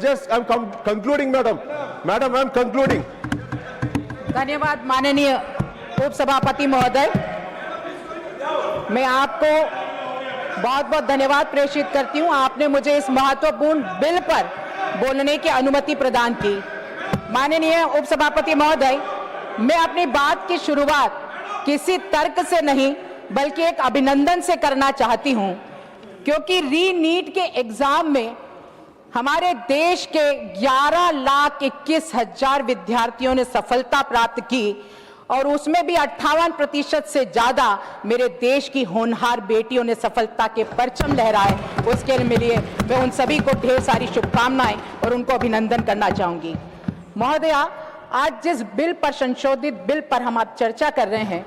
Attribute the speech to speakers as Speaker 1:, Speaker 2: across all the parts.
Speaker 1: Just I'm concluding, madam. Madam, I'm concluding.
Speaker 2: धन्यवाद माननीय उपसभापति महोदय। मैं आपको बहुत बहुत धन्यवाद प्रेषित करती हूं। आपने मुझे इस महत्वपूर्ण बिल पर बोलने की अनुमति प्रदान की। माननीय उपसभापति महोदय, मैं अपनी बात की शुरुआत किसी तर्क से नहीं बल्कि एक अभिनंदन से करना चाहती हूं, क्योंकि री नीट के एग्जाम में हमारे देश के 11,21,000 विद्यार्थियों ने सफलता प्राप्त की और उसमें भी 58% से ज्यादा मेरे देश की होनहार बेटियों ने सफलता के परचम लहराए। उसके लिए मैं उन सभी को ढेर सारी शुभकामनाएं और उनको अभिनंदन करना चाहूंगी। महोदया, आज जिस बिल पर, संशोधित बिल पर हम आज चर्चा कर रहे हैं,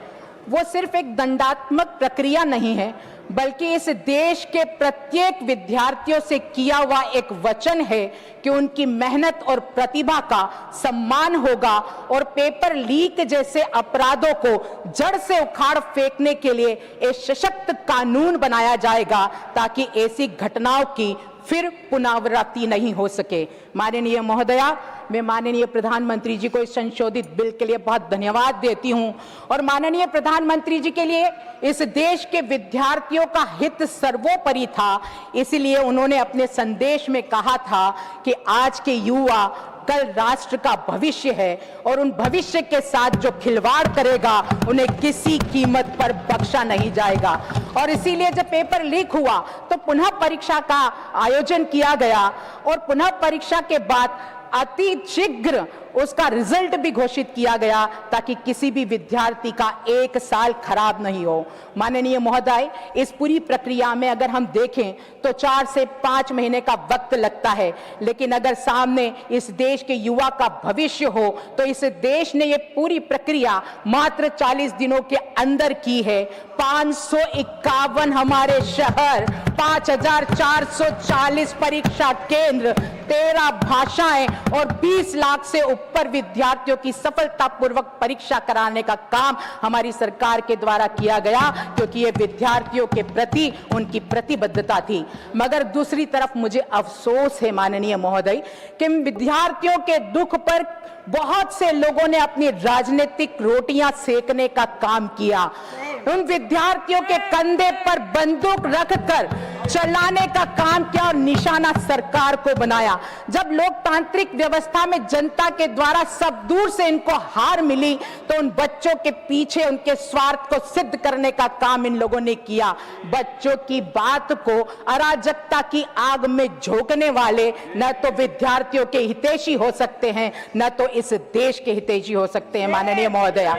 Speaker 2: वो सिर्फ एक दंडात्मक प्रक्रिया नहीं है, बल्कि इस देश के प्रत्येक विद्यार्थियों से किया हुआ एक वचन है कि उनकी मेहनत और प्रतिभा का सम्मान होगा और पेपर लीक जैसे अपराधों को जड़ से उखाड़ फेंकने के लिए एक सशक्त कानून बनाया जाएगा ताकि ऐसी घटनाओं की फिर पुनरावृत्ति नहीं हो सके। माननीय महोदया, मैं माननीय प्रधानमंत्री जी को इस संशोधित बिल के लिए बहुत धन्यवाद देती हूं और माननीय प्रधानमंत्री जी के लिए इस देश के विद्यार्थियों का हित सर्वोपरि था, इसलिए उन्होंने अपने संदेश में कहा था कि आज के युवा कल राष्ट्र का भविष्य है और उन भविष्य के साथ जो खिलवाड़ करेगा उन्हें किसी कीमत पर बख्शा नहीं जाएगा। और इसीलिए जब पेपर लीक हुआ तो पुनः परीक्षा का आयोजन किया गया और पुनः परीक्षा के बाद अति शीघ्र उसका रिजल्ट भी घोषित किया गया ताकि किसी भी विद्यार्थी का एक साल खराब नहीं हो। माननीय महोदय, इस पूरी प्रक्रिया में अगर हम देखें तो 4 से 5 महीने का वक्त लगता है, लेकिन अगर सामने इस देश के युवा का भविष्य हो तो इस देश ने ये पूरी प्रक्रिया मात्र 40 दिनों के अंदर की है। 551 हमारे शहर, 5,440 परीक्षा केंद्र, 13 भाषाएं और 20 लाख से ऊपर विद्यार्थियों की सफलतापूर्वक परीक्षा कराने का काम हमारी सरकार के द्वारा किया गया, क्योंकि ये विद्यार्थियों के प्रति उनकी प्रतिबद्धता थी। मगर दूसरी तरफ मुझे अफसोस है माननीय महोदय कि विद्यार्थियों के दुख पर बहुत से लोगों ने अपनी राजनीतिक रोटियां सेकने का काम किया। उन विद्यार्थियों के कंधे पर बंदूक रखकर चलाने का काम किया और निशाना सरकार को बनाया। जब लोकतांत्रिक व्यवस्था में जनता के द्वारा सब दूर से इनको हार मिली तो उन बच्चों के पीछे उनके स्वार्थ को सिद्ध करने का काम इन लोगों ने किया। बच्चों की बात को अराजकता की आग में झोंकने वाले न तो विद्यार्थियों के हितैषी हो सकते हैं, न तो इस देश के हितैषी हो सकते हैं माननीय महोदया।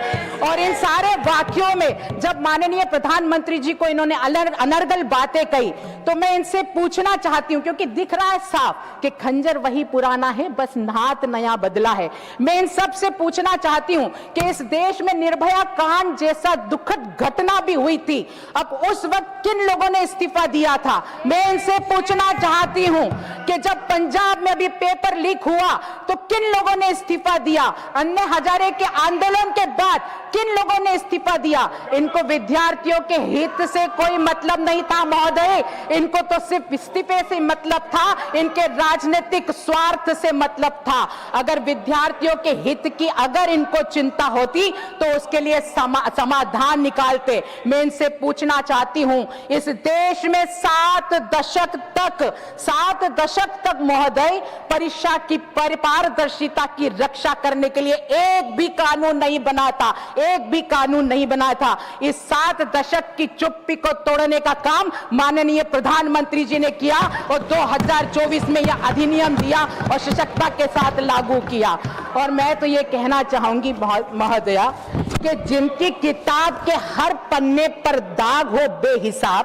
Speaker 2: और इन सारे वाक्यों में जब माननीय प्रधानमंत्री जी को इन्होंने अनर्गल बातें कही तो मैं इनसे पूछना चाहती हूं, क्योंकि दिख रहा है साफ कि खंजर वही पुराना है, बस हाथ नया बदला है। मैं इन सब से पूछना चाहती हूं कि इस देश में निर्भया कांड जैसा दुखद घटना भी हुई थी, अब उस वक्त किन लोगों ने इस्तीफा दिया था? मैं इनसे पूछना चाहती हूं कि जब पंजाब में भी पेपर लीक हुआ तो किन लोगों ने इस्तीफा दिया? अन्ना हजारे के आंदोलन के बाद किन लोगों ने इस्तीफा दिया? इनको विद्यार्थियों के हित से कोई मतलब नहीं था महोदय, इनको तो सिर्फ इस्तीफे से मतलब था, इनके राजनीतिक स्वार्थ से मतलब था। अगर विद्यार्थियों के हित की अगर इनको चिंता होती तो उसके लिए समाधान निकालते। मैं इनसे पूछना चाहती हूं, इस देश में 7 दशक तक महोदय परीक्षा की पारदर्शिता की रक्षा करने के लिए एक भी कानून नहीं बना था, एक भी कानून नहीं बना था। इस 7 दशक की चुप्पी को तोड़ने का काम माननीय प्रधानमंत्री जी ने किया और 2024 में यह अधिनियम दिया और सशक्तता के साथ लागू किया। और मैं तो ये कहना चाहूंगी महोदया कि जिनकी किताब के हर पन्ने पर दाग हो बेहिसाब,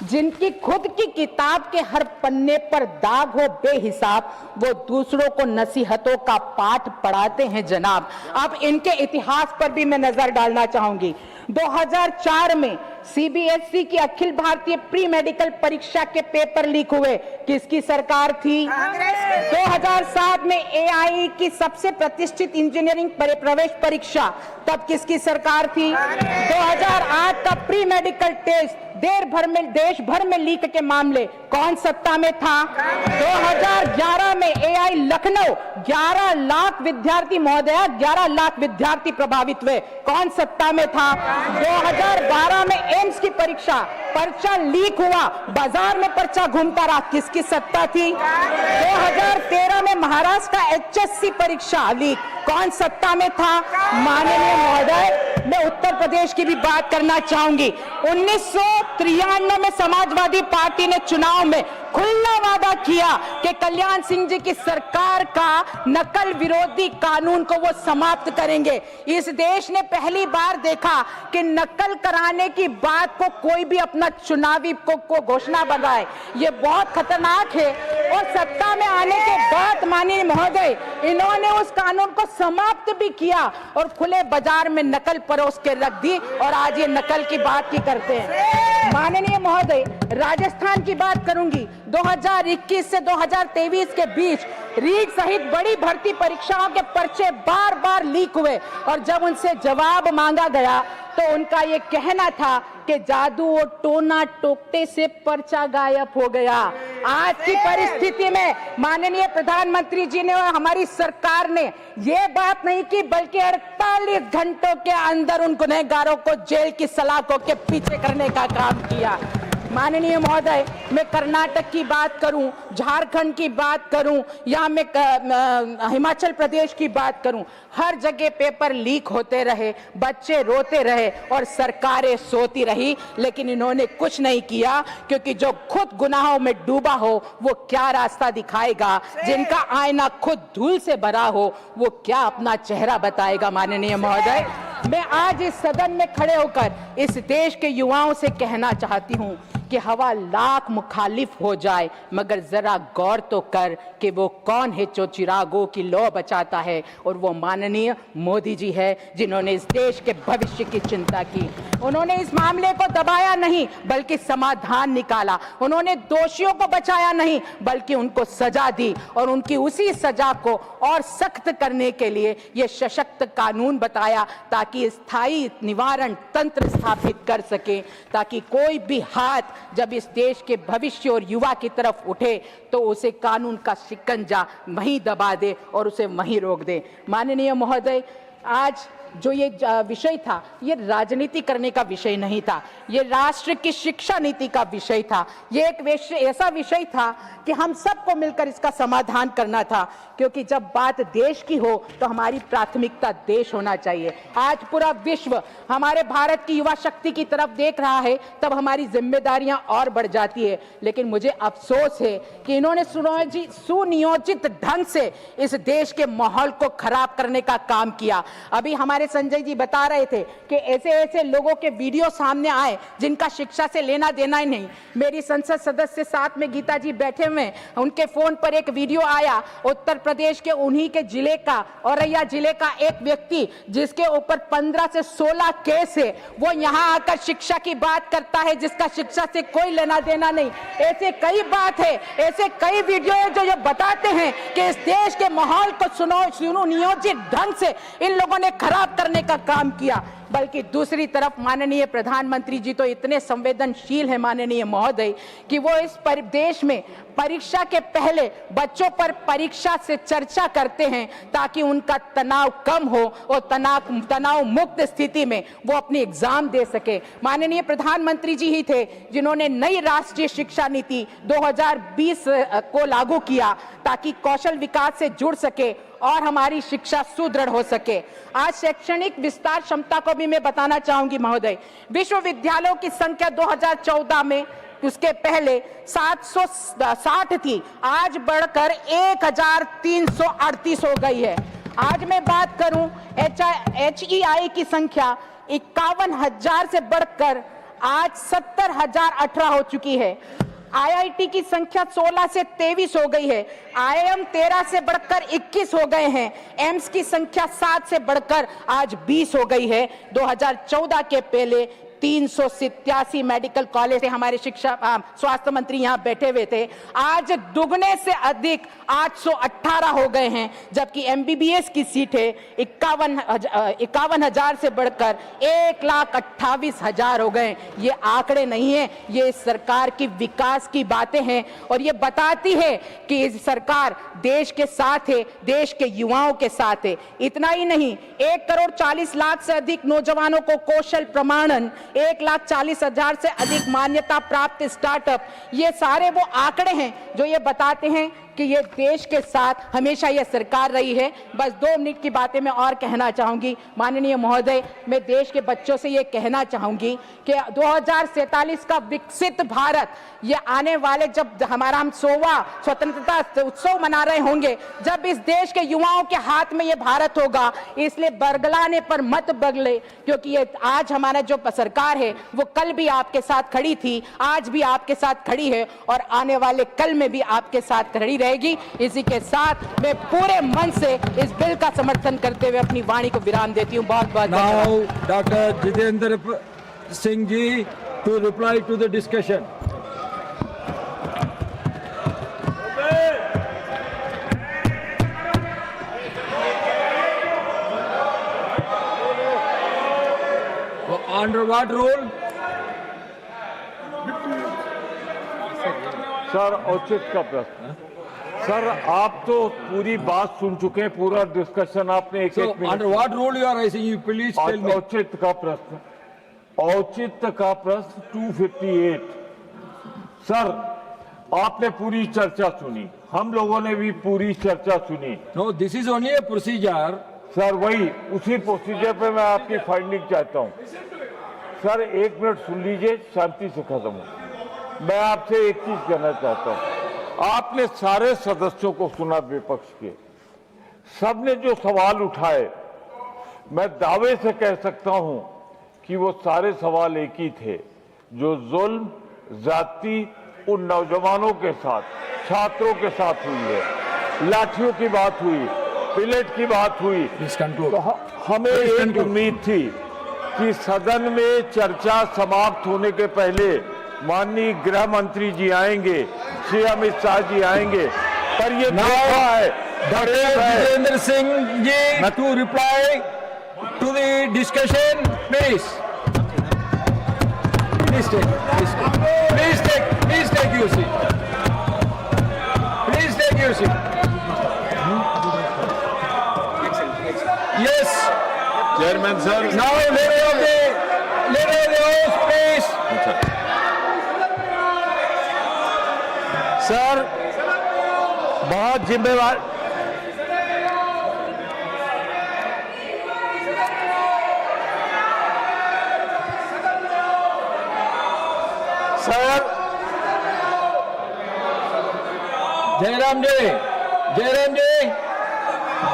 Speaker 2: जिनकी खुद की किताब के हर पन्ने पर दाग हो बेहिसाब, वो दूसरों को नसीहतों का पाठ पढ़ाते हैं जनाब। अब इनके इतिहास पर भी मैं नजर डालना चाहूंगी। 2004 में सीबीएसई की अखिल भारतीय प्री मेडिकल परीक्षा के पेपर लीक हुए, किसकी सरकार थी? 2007 में एआई की सबसे प्रतिष्ठित इंजीनियरिंग प्रवेश परीक्षा, तब किसकी सरकार थी? 2008 का प्री मेडिकल टेस्ट देश भर में लीक के मामले, कौन सत्ता में था? 2011 में एआई लखनऊ 11 लाख विद्यार्थी महोदया, 11 लाख विद्यार्थी प्रभावित हुए, कौन सत्ता में था? 2012 में एम्स की पर्चा लीक हुआ, बाजार में पर्चा घूमता रहा, किसकी सत्ता थी? 2013 में महाराष्ट्र का एचएससी परीक्षा लीक, कौन सत्ता में था? माननीय महोदय, मैं उत्तर प्रदेश की भी बात करना चाहूंगी। 1993 में समाजवादी पार्टी ने चुनाव में खुला वादा किया कि कल्याण सिंह जी की सरकार का नकल विरोधी कानून को वो समाप्त करेंगे। इस देश ने पहली बार देखा कि नकल कराने की बात को कोई भी अपना चुनावी को घोषणा बनाए, ये बहुत खतरनाक है। और सत्ता में आने के बाद माननीय महोदय, इन्होंने उस कानून को समाप्त भी किया और खुले बाजार में नकल परोस के रख दी, और आज ये नकल की बात ही करते हैं। माननीय महोदय, राजस्थान की बात करूंगी। 2021 से 2023 के बीच रीट सहित बड़ी भर्ती परीक्षाओं के पर्चे बार बार लीक हुए, और जब उनसे जवाब मांगा गया तो उनका ये कहना था कि जादू और टोना टोकते से पर्चा गायब हो गया। आज की परिस्थिति में माननीय प्रधानमंत्री जी ने और हमारी सरकार ने ये बात नहीं की, बल्कि 48 घंटों के अंदर उन गुनहगारों को जेल की सलाखों के पीछे करने का काम किया। माननीय महोदय, मैं कर्नाटक की बात करूं, झारखंड की बात करूं, या मैं हिमाचल प्रदेश की बात करूं, हर जगह पेपर लीक होते रहे, बच्चे रोते रहे और सरकारें सोती रही, लेकिन इन्होंने कुछ नहीं किया, क्योंकि जो खुद गुनाहों में डूबा हो वो क्या रास्ता दिखाएगा? जिनका आईना खुद धूल से भरा हो वो क्या अपना चेहरा बताएगा? माननीय महोदय, मैं आज इस सदन में खड़े होकर इस देश के युवाओं से कहना चाहती हूं कि हवा लाख मुखालिफ हो जाए, मगर जरा गौर तो कर कि वो कौन है जो चिरागों की लौ बचाता है, और वो माननीय मोदी जी है, जिन्होंने इस देश के भविष्य की चिंता की। उन्होंने इस मामले को दबाया नहीं, बल्कि समाधान निकाला। उन्होंने दोषियों को बचाया नहीं, बल्कि उनको सजा दी, और उनकी उसी सजा को और सख्त करने के लिए ये सशक्त कानून बताया, ताकि स्थायी निवारण तंत्र स्थापित कर सके, ताकि कोई भी हाथ जब इस देश के भविष्य और युवा की तरफ उठे तो उसे कानून का शिकंजा वहीं दबा दे और उसे वहीं रोक दे। माननीय महोदय, आज जो ये विषय था, ये राजनीति करने का विषय नहीं था, ये राष्ट्र की शिक्षा नीति का विषय था। ये एक ऐसा विषय था कि हम सबको मिलकर इसका समाधान करना था, क्योंकि जब बात देश की हो तो हमारी प्राथमिकता देश होना चाहिए। आज पूरा विश्व हमारे भारत की युवा शक्ति की तरफ देख रहा है, तब हमारी जिम्मेदारियां और बढ़ जाती है। लेकिन मुझे अफसोस है कि इन्होंने सुनियोजित ढंग से इस देश के माहौल को खराब करने का काम किया। अभी हमारे संजय जी बता रहे थे कि ऐसे ऐसे लोगों के वीडियो सामने आए जिनका शिक्षा से लेना देना ही नहीं। मेरी संसद सदस्य साथ में गीता जी बैठे हुए, उनके फोन पर एक वीडियो आया उत्तर प्रदेश के उन्हीं के जिले का, औरैया जिले का एक व्यक्ति जिसके ऊपर 15 से 16 केस है, वो यहां आकर शिक्षा की बात करता है जिसका शिक्षा से कोई लेना देना नहीं। ऐसे कई बात है, ऐसे कई वीडियो है जो ये बताते हैं कि इस देश के माहौल को सुनियोजित ढंग से इन लोगों ने खराब करने का काम किया। बल्कि दूसरी तरफ माननीय प्रधानमंत्री जी तो इतने संवेदनशील हैं माननीय महोदय, कि वो इस देश में परीक्षा के पहले बच्चों पर परीक्षा से चर्चा करते हैं, ताकि उनका तनाव कम हो और तनाव मुक्त स्थिति में वो अपनी एग्जाम दे सके। माननीय प्रधानमंत्री जी ही थे जिन्होंने नई राष्ट्रीय शिक्षा नीति 2020 को लागू किया, ताकि कौशल विकास से जुड़ सके और हमारी शिक्षा सुदृढ़ हो सके। आज शैक्षणिक विस्तार क्षमता को भी मैं बताना चाहूंगी महोदय। विश्वविद्यालयों की संख्या 2014 में, उसके पहले 760 थी, आज बढ़कर 1338 हो गई है। आज मैं बात करूं HEI की संख्या 51,000 से बढ़कर आज 70,018 हो चुकी है। IIT की संख्या 16 से 23 हो गई है। IIM 13 से बढ़कर 21 हो गए हैं। एम्स की संख्या 7 से बढ़कर आज 20 हो गई है। 2014 के पहले 387 मेडिकल कॉलेज से हमारे स्वास्थ्य मंत्री यहाँ बैठे हुए थे, आज दुगने से अधिक 818 हो गए हैं, जबकि एमबीबीएस की सीटें 51,000 से बढ़कर 1,28,000 हो गए। ये आंकड़े नहीं है, ये इस सरकार की विकास की बातें हैं और ये बताती है कि इस सरकार देश के साथ है, देश के युवाओं के साथ है। इतना ही नहीं, 1,40,00,000 से अधिक नौजवानों को कौशल प्रमाणन, 1,40,000 से अधिक मान्यता प्राप्त स्टार्टअप, ये सारे वो आंकड़े हैं जो ये बताते हैं कि ये देश के साथ हमेशा ये सरकार रही है। बस 2 मिनट की बातें मैं और कहना चाहूंगी। माननीय महोदय, मैं देश के बच्चों से ये कहना चाहूंगी कि 2047 का विकसित भारत, ये आने वाले जब हमारा हम 100वां स्वतंत्रता उत्सव मना रहे होंगे, जब इस देश के युवाओं के हाथ में ये भारत होगा, इसलिए बरगलाने पर मत बगले, क्योंकि ये आज हमारा जो सरकार है वो कल भी आपके साथ खड़ी थी, आज भी आपके साथ खड़ी है और आने वाले कल में भी आपके साथ खड़ी रहेगी। इसी के साथ मैं पूरे मन से इस बिल का समर्थन करते हुए अपनी वाणी को विराम देती हूँ। बहुत बहुत
Speaker 3: धन्यवाद। Doctor Jitendra Singh ji to reply to the discussion. Under what rule?
Speaker 1: Sir, औचित्य का प्रश्न। सर, आप तो पूरी बात सुन चुके हैं, पूरा डिस्कशन आपने एक मिनट।
Speaker 3: Under what rule you are raising? You please tell me.
Speaker 1: औचित्य का प्रश्न, औचित्य का प्रश्न 258। सर, आपने पूरी चर्चा सुनी, हम लोगों ने भी पूरी चर्चा सुनी।
Speaker 3: No, this is only a procedure.
Speaker 1: Sir, वही उसी प्रोसीजर पे मैं आपकी फाइंडिंग चाहता हूँ। सर, 1 मिनट सुन लीजिए, शांति से खत्म हो। मैं आपसे एक चीज कहना चाहता हूँ, आपने सारे सदस्यों को सुना, विपक्ष के सबने जो सवाल उठाए, मैं दावे से कह सकता हूं कि वो सारे सवाल एक ही थे, जो जुल्म जाति उन नौजवानों के साथ, छात्रों के साथ हुई है, लाठियों की बात हुई, पिलेट की बात हुई। तो हमें एक उम्मीद थी कि सदन में चर्चा समाप्त होने के पहले माननीय गृह मंत्री जी आएंगे, श्री अमित शाह जी आएंगे, पर ये धोखा है।
Speaker 3: Doctor Jitendra Singh ji to reply to the discussion, please. Please take your seat. Please take your seat. Yes.
Speaker 1: Chairman sir,
Speaker 3: Now leader of the House, please.
Speaker 1: Sir, बहुत जिम्मेवार। सर,
Speaker 3: जयराम जी,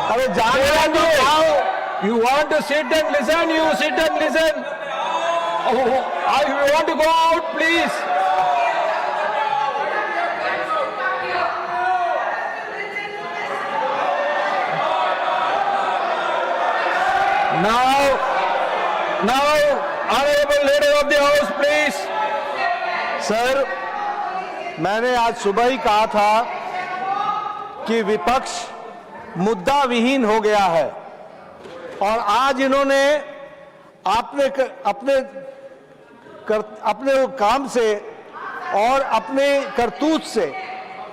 Speaker 1: अरे जाने दो।
Speaker 3: You want to sit and listen? You sit and listen. Oh, you want to go out, please. Now, honorable leader of the house, please.
Speaker 4: Sir, मैंने आज सुबह ही कहा था कि विपक्ष मुद्दा विहीन हो गया है और आज इन्होंने अपने काम से और अपने करतूत से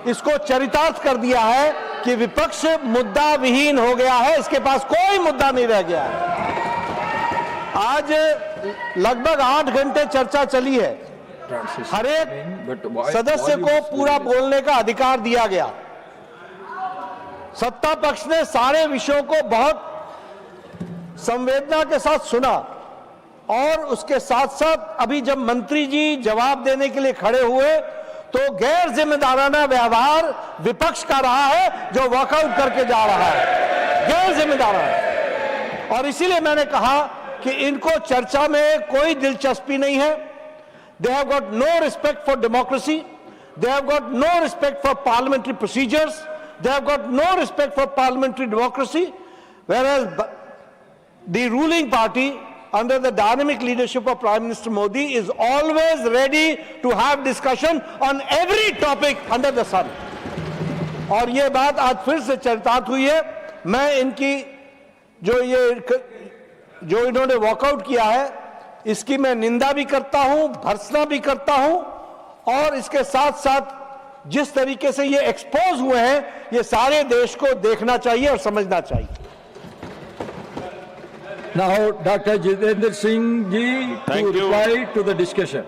Speaker 4: इसको चरितार्थ कर दिया है कि विपक्ष मुद्दा विहीन हो गया है, इसके पास कोई मुद्दा नहीं रह गया है। आज लगभग 8 घंटे चर्चा चली है, हर एक सदस्य को पूरा बोलने का अधिकार दिया गया। सत्ता पक्ष ने सारे विषयों को बहुत संवेदना के साथ सुना और उसके साथ साथ अभी जब मंत्री जी जवाब देने के लिए खड़े हुए तो गैर जिम्मेदाराना व्यवहार विपक्ष का रहा है, जो वॉकआउट करके जा रहा है, गैर जिम्मेदाराना। और इसीलिए मैंने कहा कि इनको चर्चा में कोई दिलचस्पी नहीं है। They have got no respect for democracy. They have got no respect for parliamentary procedures. They have got no respect for parliamentary democracy. Whereas the ruling party under the dynamic leadership of Prime Minister Modi, is always ready to have discussion on every topic under the sun. और ये बात आज फिर से चरितार्थ हुई है। मैं इनकी जो इन्होंने वॉकआउट किया है, इसकी मैं निंदा भी करता हूं, भर्त्सना भी करता हूं, और इसके साथ साथ जिस तरीके से ये एक्सपोज हुए हैं, ये सारे देश को देखना चाहिए और समझना चाहिए।
Speaker 3: Now, Dr. Jitendra Singh ji to reply to the discussion.